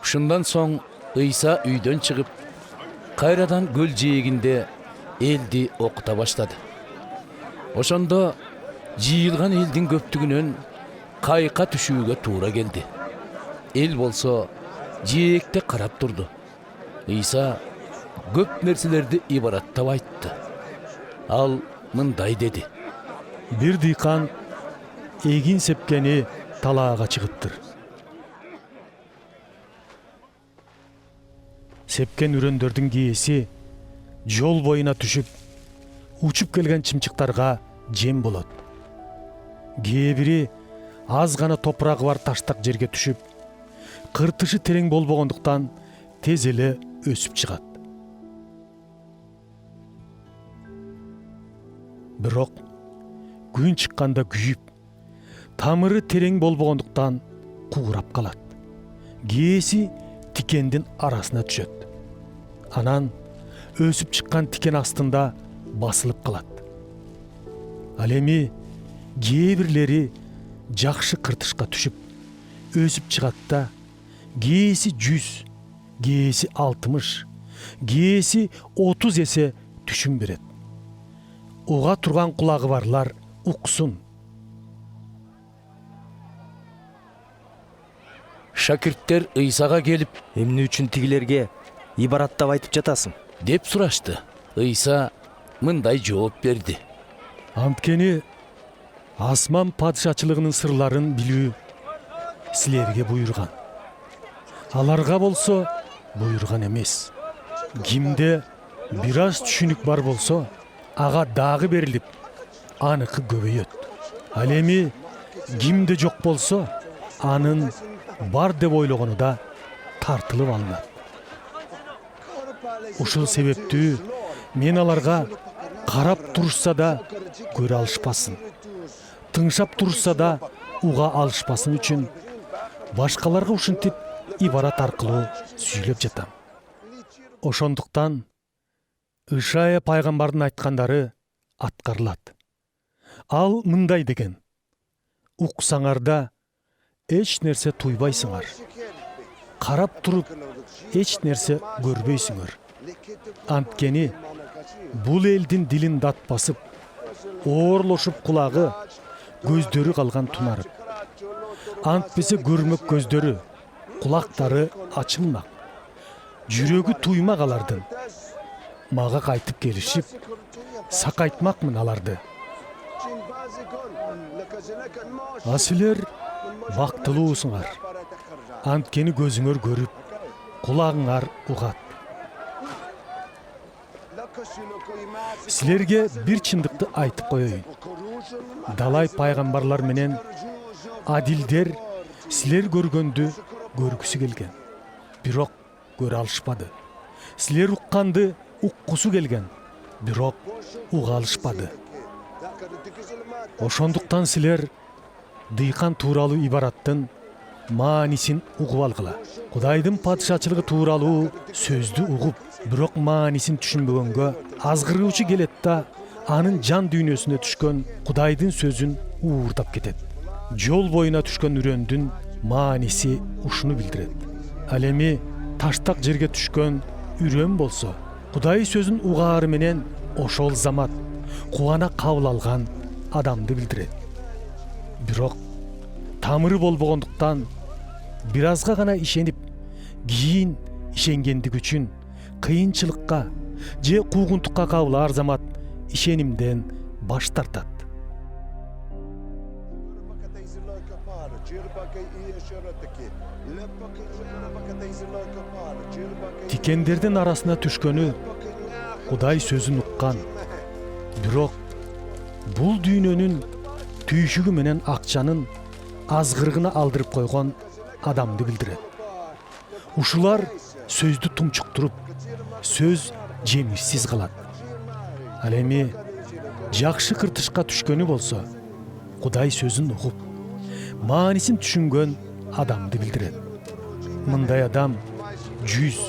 Ушундан соң Ыйса үйдөн чыгып, кайрадан көл жээгинде элди окута баштады. Ошондо жыйылган элдин көптүгүнөн кайыкка түшүүгө туура келди. Эл болсо жээкте карап турду. Ыйса көп нерселерди ибараттап айтты. Ал мындай деди: Бир дыйкан эгин сепкени талаага чыгыптыр. Сепкен үрөндөрдүн кээси жол боюна түшүп, учуп келген чымчыктарга жем болот. Кээ бири аз гана топурагы бар таштак жерге түшүп, кыртышы терең болбогондуктан тез эле өсүп чыгат. Бирок күн чыкканда күйүп, тамыры терең болбогондуктан куурап калат. Кээси тикендин арасына түшөт. Анан өсүп чыккан тикен астында басылып калат. Ал эми кээ бирлери жакшы кыртышка түшүп, өсүп чыгат да, кээси 100, кээси 60, кээси 30 эсе түшүм берет. Уга турган кулагы барлар уксун. Шакирттер Ыйсага келип, Эмне үчүн тигилерге ибараттап айтып жатасың? деп сурашты. Ыйса мындай жооп берди: Анткени асман падышачылыгынын сырларын билүү силерге буйрган. Аларга болсо буйрган эмес. Кимде бир аз түшүнүк бар болсо, ага дагы берилип, аныкы көбөйөт. Ал эми кимде жок болсо, анын бар деп ойлогону да тартылып алынат. Ушул себептүү мен аларга карап турушса да көрө алышпасын, тыңшап турушса да уга алышпасын үчүн башкаларга ушинтип ибарат аркылуу сүйлөп жатам. Ошондуктан Ишая пайгамбардын айткандары аткарылат. Ал мындай деген: уксаңарда эч нерсе туйбайсыңар, карап туруп эч нерсе көрбөйсүңөр. Анткени бул элдин дилин дат басып, оорлошуп кулагы, көздөрү калган тунарып. Антпесе көрмөк көздөрү, кулактары ачылмак, жүрөгү туймак алардын. Мага кайтып келишип, сакайтмакмын аларды. А силер бактылуусуңар. Анткени көзүңөр көрүп, кулагыңар угат. Силерге бир чындыкты айтып коеюн. Далай пайгамбарлар менен адилдер силер көргөндү көргүсү келген, бирок көрө алышпады. Силер укканды уккусу келген, бирок уга алышпады. Ошондуктан силер дыйкан тууралуу ибараттын маанисин угуп алгыла. Кудайдын падышачылыгы тууралуу сөздү угуп, бирок маанисин түшүнбөгөнгө азгыруучу келет да, анын жан дүйнөсүнө түшкөн Кудайдын сөзүн уурдап кетет. Жол боюна түшкөн үрөндүн мааниси ушуну билдирет. Ал эми таштак жерге түшкөн үрөн болсо, Кудай сөзүн угаары менен ошол замат кубана кабыл алган адамды билдирет. Бирок тамыры болбогондуктан бир азга гана ишенип, кийин ишенгендик үчүн кыйынчылыкка же куугунтукка кабылаар замат ишенимден баш тартат. Тикендердин арасына түшкөнү Кудай сөзүн уккан, бирок бул дүйнөнүн түйшүгү менен акчанын азгырыгына алдырып койгон адамды билдирет. Ушулар сөздү тумчуктуруп, сөз жемишсиз калат. Ал эми жакшы кыртышка түшкөнү болсо, Кудай сөзүн угуп, маанисин түшүнгөн адамды билдирет. Мындай адам 100,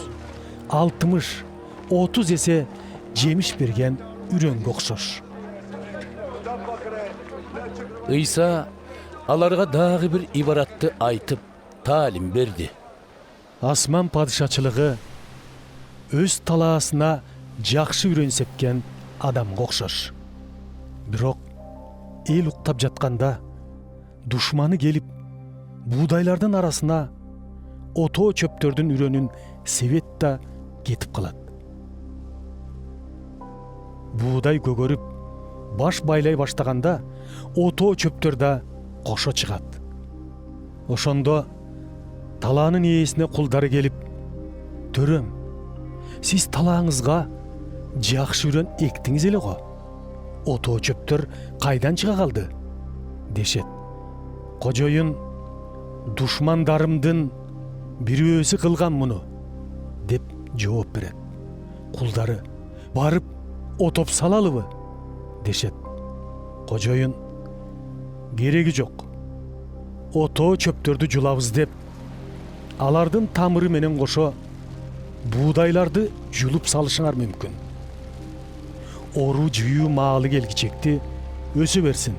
60, 30 эсе жемиш берген үрөнгө окшош. Ыйса аларга дагы бир ибаратты айтып, таалим берди. Асман падышачылыгы өз талаасына жакшы үйрөнсепкен адамга окшош. Бирок эл уктап жатканда душманы келип буудайлардын арасына ото чөптөрдүн үрөнүн себет да кетип калат. Буудай көгөрүп баш байлай баштаганда ото чөптөр да кошо чыгат. Ошондо талаанын ээсине кулдары келип, "Төрөм, сиз талааңызга жакшы үрөн эктиңиз эле го. Ото чөптөр кайдан чыга калды?" дешет. Кожоюн, "Душмандарымдын бирөөсү кылган муну" деп жооп берет. Кулдары, "Барып отоп салалыбы?" дешет. Кожоюн, "Кереги жок. Ото чөптөрдү жулабыз" деп, алардын тамыры менен кошо буудайларды жулуп салышыңар мүмкүн. Ору жүйүү маалы келгичекти өсө берсин.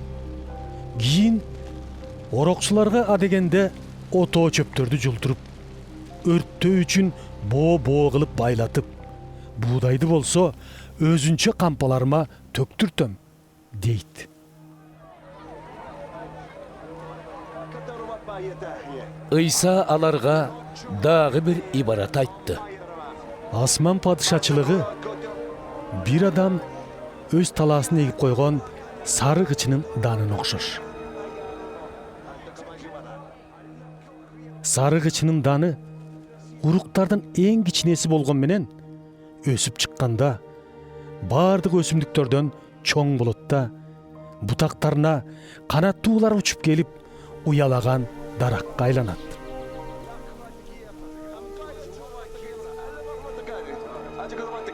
Кийин орокчуларга адегенде ото чөптөрдү жултуруп, өрттөө үчүн боо кылып байлатып, буудайды болсо өзүнчө кампаларыма төктүртөм, дейт. Ыйса аларга дагы бир ибарат айтты. Асман падышачылыгы бир адам өз талаасына эгип койгон сары кычынын данына окшош. Сары кычынын даны уруктардын эң кичинеси болгон менен өсүп чыкканда баардык өсүмдүктөрдөн чоң болот да, бутактарына канаттуулар учуп келип уялаган даракка айланат.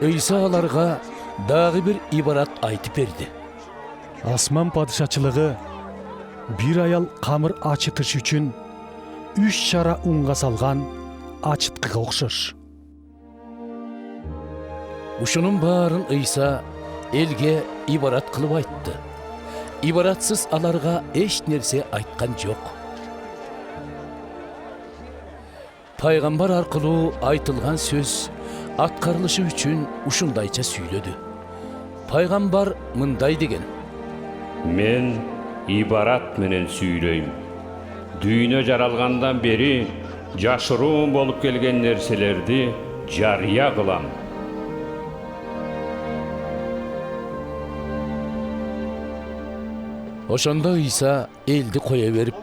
Ыйса аларга дагы бир ибарат айтып берди. Асман падышачылыгы бир аял камыр ачытыш үчүн 3 чара унга салган ачыткыга окшош. Ушунун баарын Ыйса элге ибарат кылып айтты. Ибаратсыз аларга эч нерсе айткан жок. Пайгамбар аркылуу айтылган сөз аткарылышы үчүн ушундайча сүйлөдү. Пайгамбар мындай деген: "Мен ибарат менен сүйлөйм. Дүйнө жаралгандан бери жашыруун болуп келген нерселерди жарыя кылам." Ошондо Ыйса элди кое берип,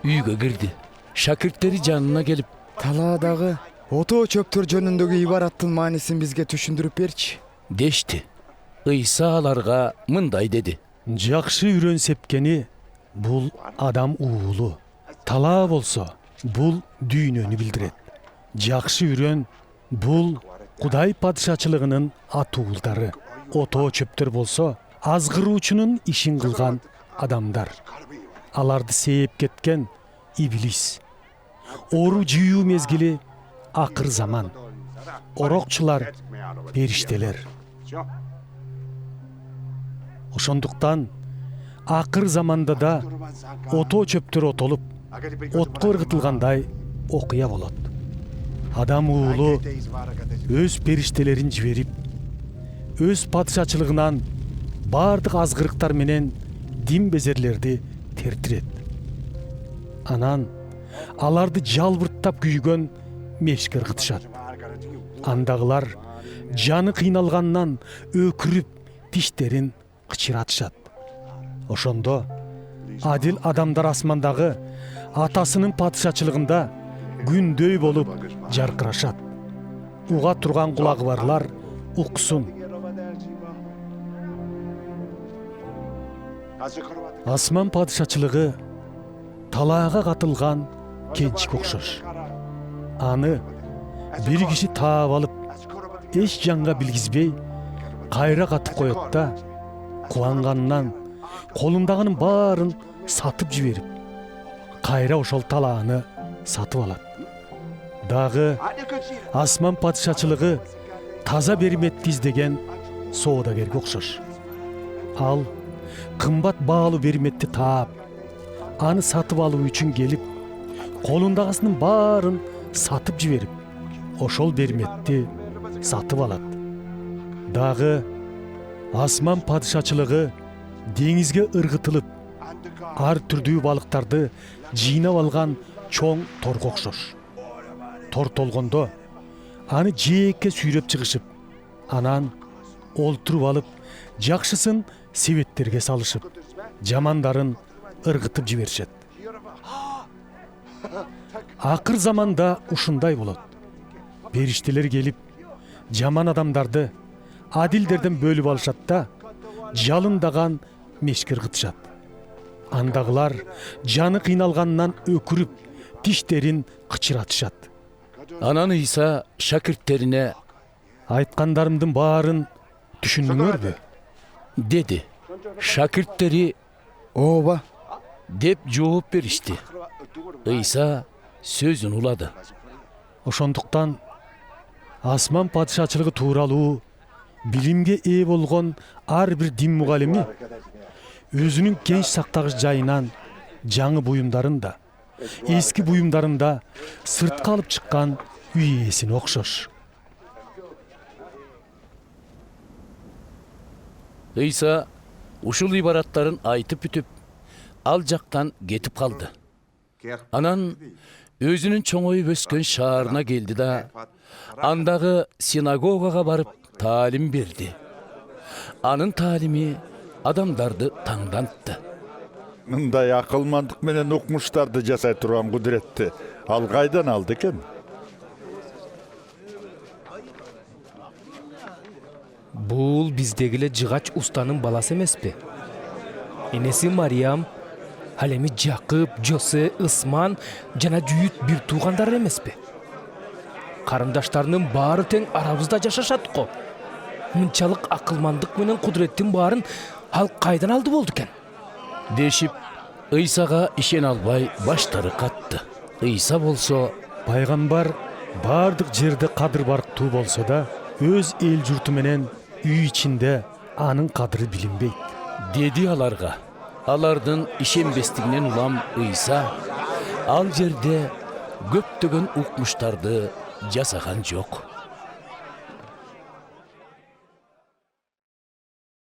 үйгө кирди. Шакирттери жанына келип: "Талаадагы ото чөптөр жөнүндөгү ибараттын маанисин бизге түшүндүрүп берчи" дешти. Ыйса аларга мындай деди: Жакшы үрөн сепкени бул адам уулу. Талаа болсо бул дүйнөнү билдирет. Жакшы үрөн бул Кудай падышачылыгынын атуулдары. Ото чөптөр болсо азгыруучунун ишин кылган адамдар. Аларды сээп кеткен иблис. Ору жүйүү мезгили акыр заман. Орокчулар, периштелер. Ошондуктан акыр заманда да ото чөптөр отолуп, отко ыргытылгандай окуя болот. Адам уулу өз периштелерин жиберип, өз падышачылыгынан баардык азгырыктар менен дин безерлерди тертирет. Анан аларды жалбырттап күйгөн мешке ыргытышат. Андагылар жаны кыйналгандан өкүрүп тиштерин кычыратышат. Ошондо адил адамдар асмандагы атасынын падышачылыгында күндөй болуп жаркырашат. Уга турган кулагы барлар уксун. Асман падышачылыгы талаага катылган кенчик окшош. Аны бир киши таап алып, эч жанга билгизбей кайра катып коет да, кубанганынан колундагынын баарын сатып жиберип, кайра ошол талааны сатып алат. Дагы асман падышачылыгы таза берметти издеген соодагерге окшош. Ал кымбат баалуу берметти таап, аны сатып алуу үчүн келип, колундагысынын баарын сатып жиберип, ошол берметти сатып алат. Дагы асман падышачылыгы деңизге ыргытылып, ар түрдүү балыктарды жыйнап алган чоң торго окшош. Тор толгондо аны жээкке сүйрөп чыгышып, анан олтуруп алып, жакшысын себеттерге салышып, жамандарын ыргытып жиберишет. Акыр заманда ушундай болот. Периштелер келип, жаман адамдарды адилдерден бөлүп алышат да, жалындаган мешке ыргытышат. Андагылар жаны кыйналгандан өкүрүп, тиштерин кычыратышат. Анан Ыйса шакирттерине Айткандарымдын баарын түшүндүңөрбү? деди. Шакирттери Ооба. деп жооп беришти. Ыйса сөзүн улады. Ошондуктан асман падышачылыгы тууралуу билимге ээ болгон ар бир дин мугалими өзүнүн кенч сактагыч жайынан жаңы буюмдарын да, эски буюмдарын да сыртка алып чыккан үй ээсине окшош. Ыйса ушул ибараттарын айтып бүтүп, ал жактан кетип калды. Анан өзүнүн чоңоюп өскөн шаарына келди да, андагы синагогага барып таалим берди. Анын таалими адамдарды таңдантты. Мындай акылмандык менен укмуштарды жасай турган кудуретти ал кайдан алды экен? Бул биздеги эле жыгач устанын баласы эмеспи? Энеси Мариям, ал эми Жакып, Жосе, Ысман жана Жүйүт бир туугандар эмеспи? Карындаштарынын баары тең арабызда жашашат го. Мынчалык акылмандык менен кудуреттин баарын ал кайдан алды болду экен? Дешип, Ыйсага ишене албай баштары катты. Ыйса болсо, Пайгамбар бардык жерде кадыр барктуу болсо да, өз эл журту менен үй ичинде анын кадыры билинбейт. деди аларга. Алардын ишенбестигинен улам Ыйса ал жерде көптөгөн укмуштарды жасаган жок.